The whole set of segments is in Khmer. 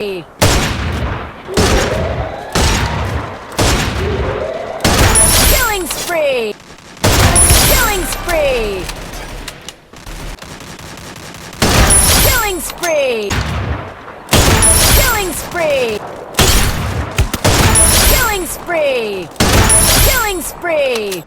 Killing spree! Killing spree! Killing spree! Killing spree! Killing spree! Killing spree!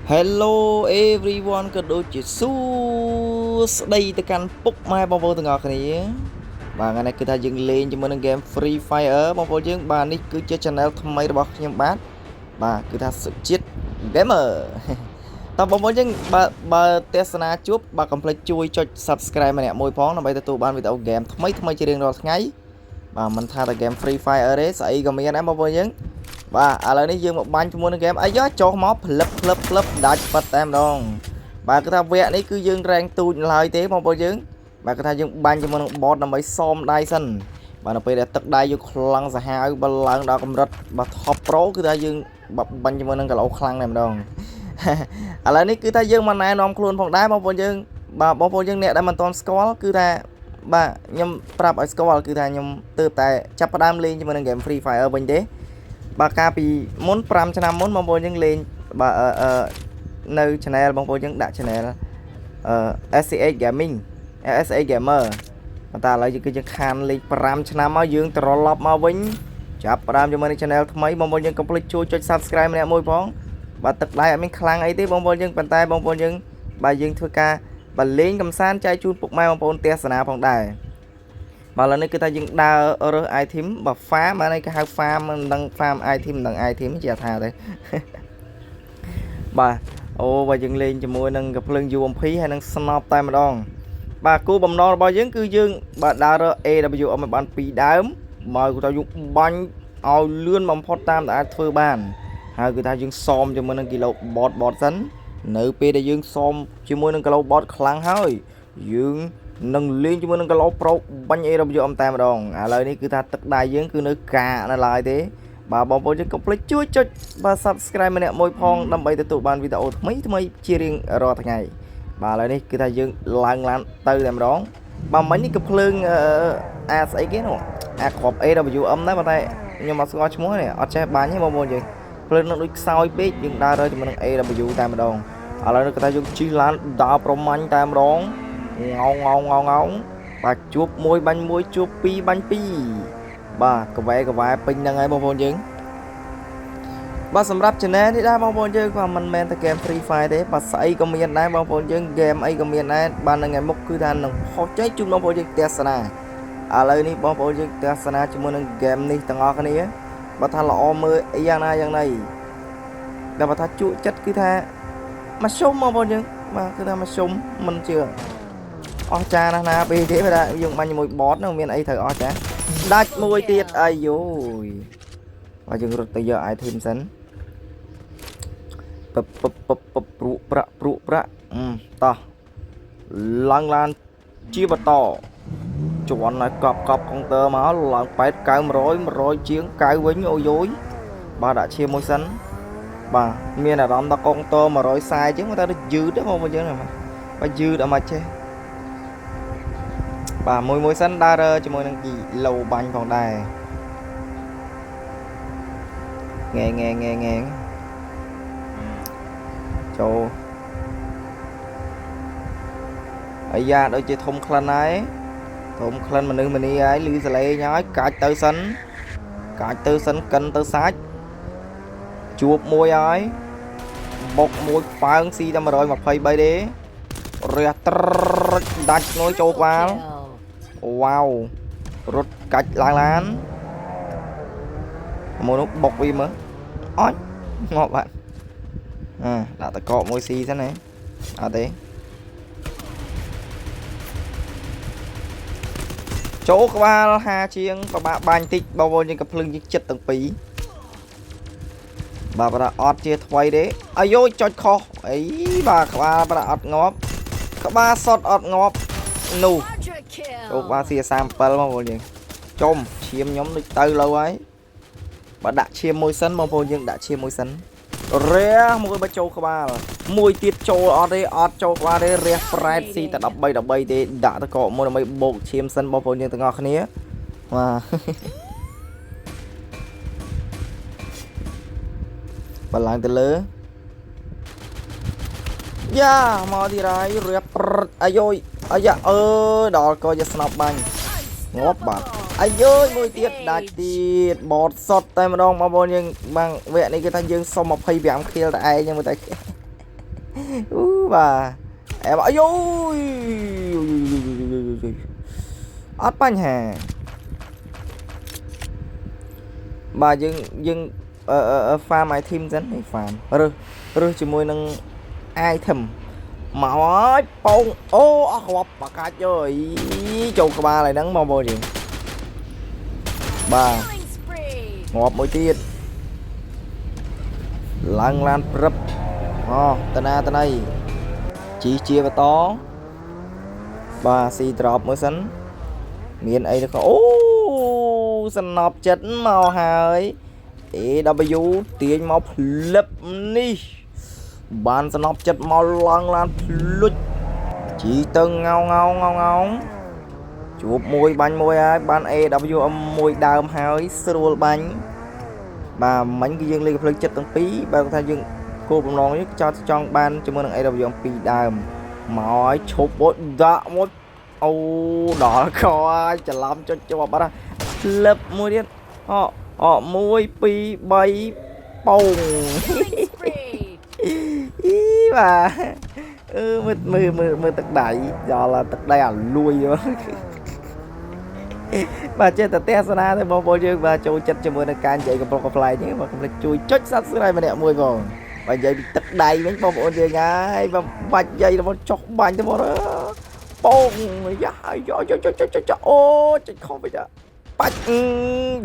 Hello everyone ក៏ដូចជាសួស្ដីទៅកាន់ពុកម៉ែបងប្អូនទាំងអស់គ្នាបាទថ្ងៃនេះគឺថាយើងលេងជាមួយនឹង game Free Fire បងប្អូនយើងបាទនេះគឺជា channel ថ្មីរបស់ខ្ញុំបាទគឺថាសុជាតិ gamer តើបងប្អូនយើងបើទេសនាជួបបាទកុំភ្លេចជួយចុច Subscribe ម្នាក់មួយផងដើម្បីទទួលបានវីដេអូ game ថ្មីជារៀងរាល់ថ្ងៃបាទមិនថាតែ game Free Fire ទេស្អីក៏មានដែរបងប្អូនយើងបាទឥឡូវនេះយើងមកបាញ់ជាមួយនឹង game អីយោចុះមកផ្លឹបដាច់ប៉ាត់តែម្ដងបាទគឺថាវគ្គនេះគឺយើងរែងទូចឡើយទេបងប្អូនយើងបាទគឺថាយើងបាញ់ជាមួយនឹង bot ដើម្បីសមដៃសិនបាទនៅពេលដែលទឹកដៃយើងខ្លាំងសាហាវបើឡើងដល់កម្រិតបាទ top pro គឺថាយើងបាញ់ជាមួយនឹងគីឡូខ្លាំងតែម្ដងឥឡូវនេះគឺថាយើងមកណែនាំខ្លួនផងដែរបងប្អូនយើងបាទបងប្អូនយើងអ្នកដែលមិនទាន់ស្គាល់គឺថាបាទខ្ញុំប្រាប់ឲ្យស្គាល់គឺថាខ្ញុំទើបតែចាប់ផ្ដើមលេងជាមួយនឹង game Free Fire វិញទេបាទកាលពីមុន5ឆ្នាំមុនបងប្អូនយើងលេងបាទនៅ channel បងប្អូនយើងដាក់ channel SCH Gaming SCH Gamer ប៉ុន្តែឥឡូវគឺយើងខានលេង5ឆ្នាំមកយើងត្រឡប់មកវិញចាប់ផ្ដើមជាមួយនឹង channel ថ្មីបងប្អូនយើងកុំភ្លេចជួយចុច Subscribe ម្នាក់មួយផងបាទទឹកដៃអត់មានខ្លាំងអីទេបងប្អូនយើងប៉ុន្តែបងប្អូនយើងបាទយើងធ្វើការបាទលេងកំសាន្តចែកជូនពុកម៉ែបងប្អូនទស្សនាផងដែរបាទឥឡូវនេះគឺថាយើងដើររើស item បាទ farm អានេះគេហៅ farm មិនដឹង farm item មិនដឹង item ជាថាទេបាទអូបាទយើងលេងជាមួយនឹងកាភ្លើង UMP ហើយនឹង Snop តែម្ដងបាទគោលបំណងរបស់យើងគឺយើងបាទដើររើស AWM ឲ្យបាន2ដើមមកគឺថាយើងបាញ់ឲ្យលឿនបំផុតតាមដែលអាចធ្វើបានហើយគឺថាយើងសមជាមួយនឹងគីឡូ bot សិននៅពេលដែលយើងសមជាមួយនឹងគីឡូ bot ខ្លាំងហើយយើងនឹងលេងជាមួយនឹងគីឡូ pro បាញ់ AWM តែម្ដងឥឡូវនេះគឺថាទឹកដៃយើងគឺនៅកានៅឡើយទេបាទបងប្អូនយើងកុំភ្លេចជួយចុចបាទ Subscribe ម្នាក់មួយផងដើម្បីទទួលបានវីដេអូថ្មីជារៀងរាល់ថ្ងៃបាទឥឡូវនេះគឺថាយើងឡើងឡានទៅតែម្ដងបាទមិញនេះក៏ភ្លើងអាស្អីគេនោះអាគ្រាប់ AWM ដែរប៉ុន្តែខ្ញុំអត់ស្គាល់ឈ្មោះនេះអត់ចេះបាញ់ទេបងប្អូនយើងភ្លើងនឹងដូចខ្សោយពេកយើងដើររើជាមួយនឹង AW តែម្ដងឥឡូវនេះគឺថាយើងជិះឡានដើរប្រមាញ់តែម្ដងងោងបាទជួប1បាញ់1ជួប2បាញ់2បាទកវ៉ែពេញហ្នឹងហើយបងប្អូនយើងបាទសម្រាប់ channel នេះដែរបងប្អូនយើងក៏មិនមែនតែ game Free Fire ទេបាទស្អីក៏មានដែរបងប្អូនយើង game អីក៏មានដែរបាទនៅថ្ងៃមុខគឺថានឹងផុសចេញជូនបងប្អូនយើងទស្សនាឥឡូវនេះបងប្អូនយើងទស្សនាជាមួយនឹង game នេះទាំងអស់គ្នាបើថាល្អមើលយ៉ាងណាយ៉ាងណីតែបើថាជក់ចិត្តគឺថាមកជុំបងប្អូនយើងបាទគឺថាមកជុំមិនជឿអស់ចាណាស់ណាពេលទេបើថាយើងបាញ់ជាមួយ bot នោះមានអីត្រូវអស់ចាដាច់មួយទៀតអាយយបាទយើងរត់ទៅយក item សិនព្រុកប្រាក់តោះឡើងឡានជាបន្តជន់ឲ្យកប់កុងទ័រមកឡើង8 900 100ជាង9វិញអូយយបាទដាក់ឈាមមួយសិនបាទមានអារម្មណ៍ដល់កុងទ័រ140ជាងតែយឺតទេបងប្អូនយើងបាទយឺតអត់មកចេះបាទមួយសិនដើរជាមួយនឹងគីឡូបាញ់ផងដែរងែចូលអាយ៉ាដូចជាធំក្លិនហើយធំក្លិនមនុស្សម្នីហើយលឺសលេងហើយកាច់ទៅសិនកិនទៅសាច់ជួបមួយហើយបុកមួយប៉ើងស៊ីតែ123ទេរះត្រដាច់ងយចូលក្បាលវ៉ាវរត់កាច់ឡើងឡានមួយនោះបុកវាមើលអត់ងាប់បាត់ដាក់តកកមួយស៊ីសិនណាអត់ទេចូលក្បាល50ជាងប្របាក់បាញ់តិចបងប្អូនយើងក៏ភ្លឹងយើងចិត្តទាំងពីរបាទប្រអត់ជាថ្មីទេអាយយចុចខុសអីបាទក្បាលប្រអត់ងាប់ក្បាលសតអត់ងាប់នោះចូលក្បាលស៊ី37បងប្អូនយើងចុំឈាមខ្ញុំដូចទៅlâuហើយបាទដាក់ឈាមមួយសិនបងប្អូនយើងដាក់ឈាមមួយសិនរះមួយបើចូលក្បាលមួយទៀតចូលអត់ទេអត់ចូលក្បាលទេរះប្រែតស៊ីតែ13ទេដាក់តកកមួយដើម្បីបោកឈាមសិនបងប្អូនយើងទាំងអស់គ្នា បាទបាឡើងទៅលើយ៉ាមកទីរ៉ៃរៀបអាយយអាយ៉ាអើដល់ក៏ជាស្នប់បាញ់ងាប់បាទអាយយមួយទៀតដាច់ទៀតបតសតតែម្ដងបងប្អូនយើងបាំងវគ្គនេះគេថាយើងសុំ25 kill តែឯងហ្នឹងមើលតែអូបាទអែអាយយអត់បញ្ហាបាទយើង farm item សិននេះ farm រើសជាមួយនឹង item មកអើយពងអូអស់ក្របបាកាច់អើយចូលក្បាលហើយហ្នឹងបងប្អូនយើងបាទងាប់មួយទៀតឡើងឡានព្រឹបអូតាណាតណៃជីជាបន្តបាទស៊ីត្រប់មើលសិនមានអីទៅអូសំណប់ចិត្តមកហើយ AW ទាញមកផ្លឹបនេះបានសំណប់ចិត្តមកឡើងឡានភ្លុចជីទៅងោជួបមួយបាញ់មួយហើយបាន AWM មួយដើមហើយស្រួលបាញ់បាទមិញគឺយើងលេងភ្លើងចិត្តទាំងពីរបើថាយើងគោលបំណងនេះចង់បានជាមួយនឹង AWM 2ដើមមកឲ្យឈប់បត់ដាក់មកអូដល់ខច្រឡំចុចជាប់បាត់ផ្លឹបមួយទៀត1 2 3ពងអីបាទមើលទឹកដៃដល់ទឹកដៃអាលួយបាទចេះតែទេសនាទៅបងប្អូនយើងបាទចូលចិត្តជាមួយនឹងការនិយាយកំប្រុកកំប្លែងនេះបាទកុំភ្លេចជួយចុច Subscribe ម្នាក់មួយបងបាទនិយាយពីទឹកដៃវិញបងប្អូនយើងហើយបាទបាច់និយាយរបស់ចុះបាញ់ទៅបងពងយ៉ាយកអូចុចខុសវិញបាច់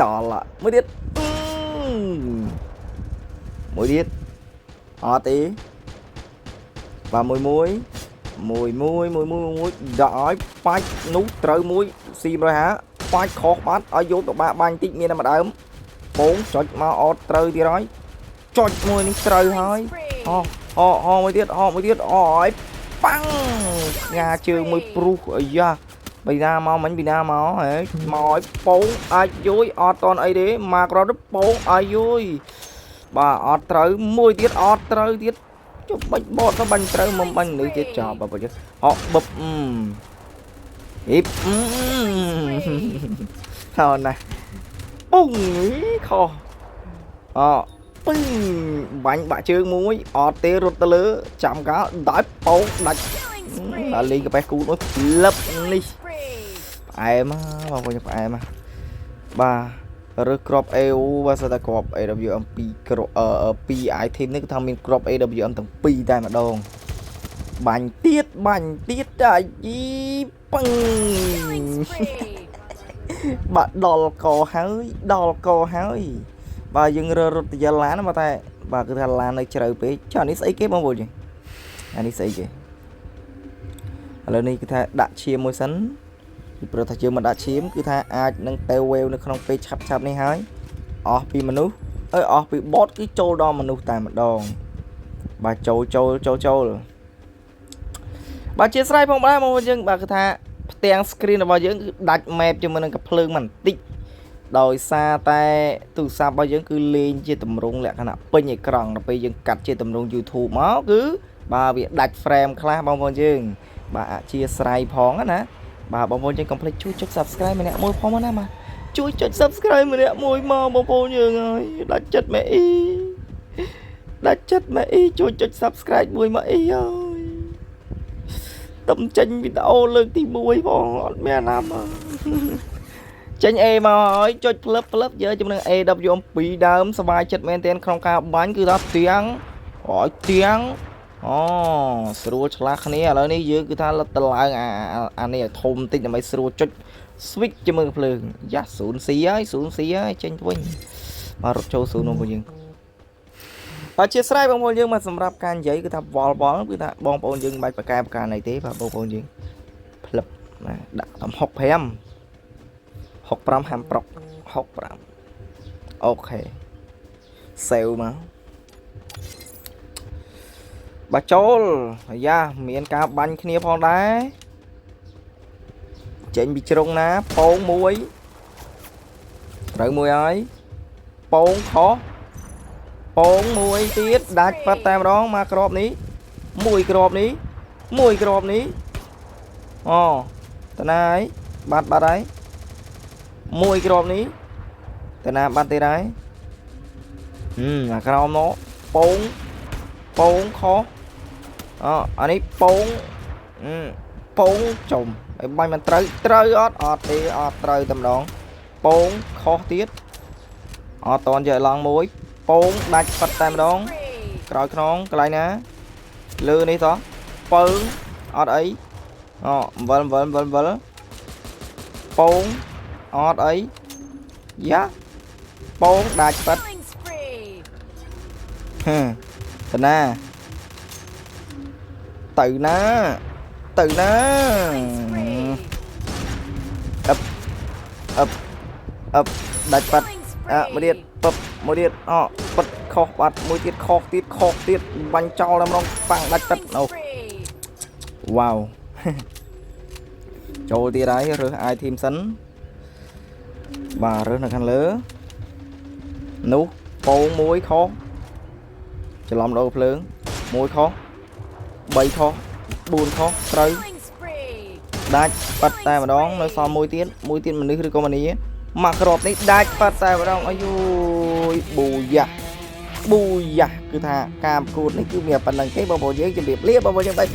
ដល់មួយទៀតអត់ទេបាទមួយដាក់ឲ្យបាច់នោះត្រូវមួយស៊ី150បាច់ខុសបាត់ឲ្យយកទៅបាញ់តិចមានតែម្ដើមពងចុចមកអត់ត្រូវទៀតហើយចុចមួយនេះត្រូវហើយមួយទៀតអឲ្យប៉ាំងញ៉ាជើងមួយព្រុសអាយ៉ាពីណាមកមិញពីណាមកហេមកឲ្យពងអាចយយអត់តន់អីទេមកក្រោយទៅពងអាយយបាទអត់ត្រូវមួយទៀតអត់ត្រូវទៀតជុំបាច់បតទៅបាញ់ត្រូវមកបាញ់នេះទៀតចប់បងយើងហកបឹបអ៊ីបថោណាពុងខោពឹងបាញ់បាក់ជើងមួយអត់ទេរត់ទៅលើចាំកាលដាច់ពងដាច់ដល់លេងកាបេះគូនោះលឹបនេះផ្អែមបងប្អូនផ្អែមបាទរើសក្រប AU បាទសិតតែក្រប AWM 2 item នេះគឺថាមានក្រប AWM ទាំងពីរតែម្ដងបាញ់ទៀតអាយីពឹងបាទដល់កហើយបាទយើងរើរត់ទៅយ៉ាឡានបាទតែបាទគឺថាឡាននៅជ្រៅពេកចុះនេះស្អីគេបងប្អូនអានេះស្អីគេឥឡូវនេះគឺថាដាក់ឈាមមួយសិនពីព្រោះថាយើងមិនដាក់ឈាមគឺថាអាចនឹងទៅវេវនៅក្នុងពេលឆាប់នេះហើយអស់ពីមនុស្សអស់ពីបតគឺចូលដល់មនុស្សតែម្ដងបាទចូលបាទជាស្រ័យផងដែរមកយើងបាទគឺថាផ្ទាំង screen របស់យើងគឺដាច់ map ជាមួយនឹងកាភ្លើងបន្តិចដោយសារតែទូរស័ព្ទរបស់យើងគឺលេងជាទម្រង់លក្ខណៈពេញអេក្រង់ដល់ពេលយើងកាត់ជាទម្រង់ YouTube មកគឺបាទវាដាច់ frame ខ្លះបងប្អូនយើងបាទអធិស្ឋានផងណាបាទបងប្អូនយើងកុំភ្លេចជួយចុច Subscribe ម្នាក់មួយផងណាបាទជួយចុច Subscribe ម្នាក់មួយមកបងប្អូនយើងហើយដាច់ចិត្តម៉ែអ៊ីជួយចុច Subscribe មួយមកអ៊ីអើយតំចេញវីដេអូលើកទី1ផងអត់មានណាមកចេញ A មកហើយចុចផ្លឹបយកជាមួយនឹង AWM 2ដើមសบายចិត្តមែនទែនក្នុងការបាញ់គឺថាទាំងស្រួលឆ្លាស់គ្នាឥឡូវនេះយើងគឺថាលឹកទៅឡើងអានេះឲ្យធំតិចដើម្បីស្រួលចុច switch ជាមួយភ្លើងយ៉ា 0C ហើយចេញទៅវិញមករត់ចូល0របស់យើងបាទជាស្រ័យបងប្អូនយើងមកសម្រាប់ការនិយាយគឺថាវល់គឺថាបងប្អូនយើងមិនបាច់ប្រកែប្រការអីទេបាទបងប្អូនយើងផ្លឹបណាដាក់តាម65ហាំប្រុក65អូខេសេវមកបាទចូលអាយ៉ាមានការបាញ់គ្នាផងដែរចេញពីជ្រុងណាពងមួយ ត្រូវមួយហើយពងខុសពងមួយទៀតដាច់ប៉ាត់តែម្ដងមកក្របនេះមួយក្របនេះមួយក្របនេះអូតាណាហើយបាត់ហើយមួយក្របនេះតាណាបាត់ទៀតហើយអាក្រោមនោះពងខុសអានេះពងចំឲ្យបាញ់មិនត្រូវអត់ទេអត់ត្រូវតែម្ដងពងខុសទៀតអត់តន់យកឡើងមួយពងដាច់ប៉ាត់តែម្ដង ក្រោយខ្នងកន្លែងណាលើនេះតោះពើអត់អីអំបិលពងអត់អីយ៉ាពងដាច់ប៉ាត់ Killing spree. ទៅណាទៅណា Killing spree. អឹបដាច់ប៉ាត់ Killing spree. មួយទៀតពឹបមួយទៀតប៉ាត់ខុសបាត់មួយទៀតខុសទៀតបាញ់ចោលតែម្ដងប៉ាំងដាច់ប៉ាត់ Killing spree. វ៉ាវ ចូលទៀតហើយរើស item សិនបាទរើសនៅខាងលើនោះពងមួយខុសច្រឡំដោភ្លើងមួយខុស3ខុស4ខុសត្រូវ Killing spree. ដាច់ប៉ាត់តែម្ដងនៅសល់មួយទៀតមនុស្សឬក៏មនីមកក្របនេះដាច់ប៉ាត់តែម្ដងអាយូយប៊ូយ៉ាគឺថាការប្រកួតនេះគឺមានប៉ុណ្្នឹងទេបងប្អូនយើងជម្រាបលាបងប្អូនយើងបាយ